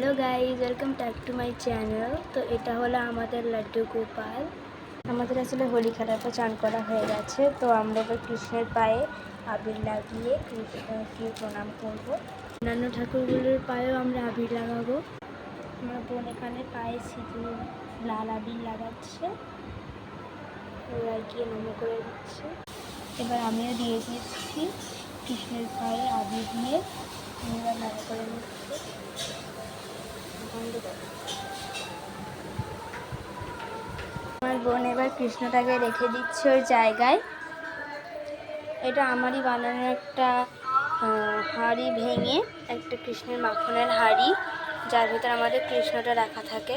Hello guys, welcome back to my channel. তো এটা হলো আমাদের লাড্ডু গোপাল। আমাদের আসলে হোলি খেলার পর চান করা হয়ে গেছে। তো আমরা এবার কৃষ্ণের পায়ে আবির লাগিয়ে কৃষ্ণকে প্রণাম করব। অন্যান্য ঠাকুরগুলোর পায়েও আমরা আবির লাগাবো। আমার বোন এখানে পায়ে সিঁদুর লাল আবির লাগাচ্ছে, লাগিয়ে নম করে দিচ্ছে। এবার আমিও দিয়ে দিচ্ছি কৃষ্ণের পায়ে আবির দিয়ে, এবার নম করে নিচ্ছি। আমার বোন এবার কৃষ্ণটাকে রেখে দিচ্ছে ওর জায়গায়। এটা আমারই বানানো একটা হাঁড়ি ভেঙে একটা কৃষ্ণের মাখনের হাঁড়ি, যার ভিতরে আমাদের কৃষ্ণটা রাখা থাকে।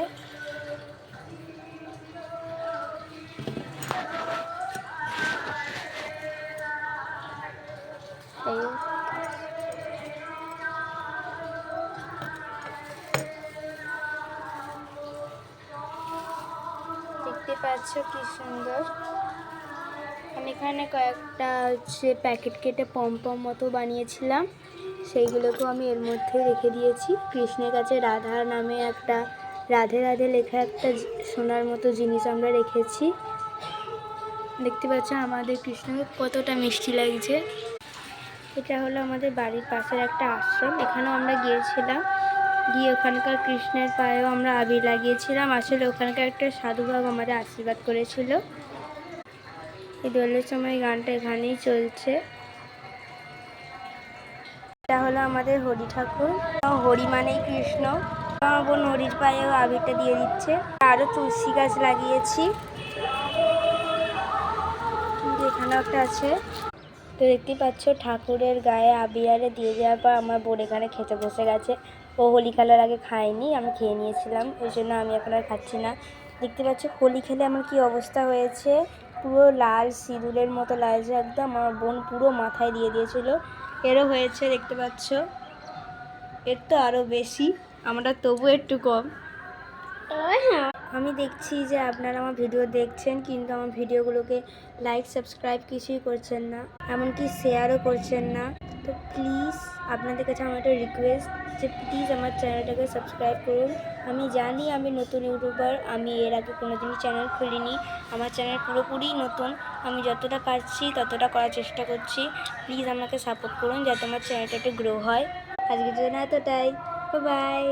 দেখতে পাচ্ছ কি সুন্দর। আমি এখানে কয়েকটা প্যাকেট কেটে পম মতো বানিয়েছিলাম, সেইগুলোকেও আমি এর মধ্যে রেখে দিয়েছি। কৃষ্ণের কাছে রাধা নামে একটা রাধে রাধে লেখা একটা সোনার মতো জিনিস আমরা রেখেছি। দেখতে পাচ্ছ আমাদের কৃষ্ণকে কতটা মিষ্টি লাগছে। এটা হলো আমাদের বাড়ির পাশের একটা আশ্রম, এখানেও আমরা গিয়েছিলাম। গিয়ে ওখানকার কৃষ্ণের পায়েও আমরা আবির লাগিয়েছিলাম। আসলে ওখানকার একটা সাধুবাবু আমাদের আশীর্বাদ করেছিল। এই দোলের সময় গানটা এখানেই চলছে। এটা হলো আমাদের হরি ঠাকুর। হরি মানেই কৃষ্ণ। আমার বোন হরির পায়েও আবিরটা দিয়ে দিচ্ছে। আরও তুলসী গাছ লাগিয়েছি, কিন্তু এখানেও একটা আছে। তো দেখতে পাচ্ছ ঠাকুরের গায়ে আবির দিয়ে দেওয়ার পর আমার বোন এখানে খেতে বসে গেছে। ও হোলি খেলার আগে খায়নি, আমি খেয়ে নিয়েছিলাম, ওই জন্য আমি এখন আর খাচ্ছি না। দেখতে পাচ্ছ হোলি খেলে আমার কি অবস্থা হয়েছে, পুরো লাল সিঁদুরের মতো লাগছে একদম। আমার বোন পুরো মাথায় দিয়ে দিয়েছিল, এরও হয়েছে দেখতে পাচ্ছ। এর তো আরও বেশি, আমরা তবু একটু কম। আমি দেখছি যে আপনারা আমার ভিডিও দেখছেন, কিন্তু আমার ভিডিওগুলোকে লাইক সাবস্ক্রাইব কিছুই করছেন না, এমনকি শেয়ারও করছেন না। তো প্লিজ আপনাদের কাছে আমার একটা রিকোয়েস্ট যে প্লিজ আমার চ্যানেলটাকে সাবস্ক্রাইব করুন। আমি জানি আমি নতুন ইউটিউবার, আমি এর আগে কোনোদিনই চ্যানেল খুলিনি, আমার চ্যানেল পুরোপুরি নতুন। আমি যতটা পারছি ততটা করার চেষ্টা করছি। প্লিজ আমাকে সাপোর্ট করুন যাতে আমার চ্যানেলটা একটু গ্রো হয়। আজকের জন্য এতটাই, বাই।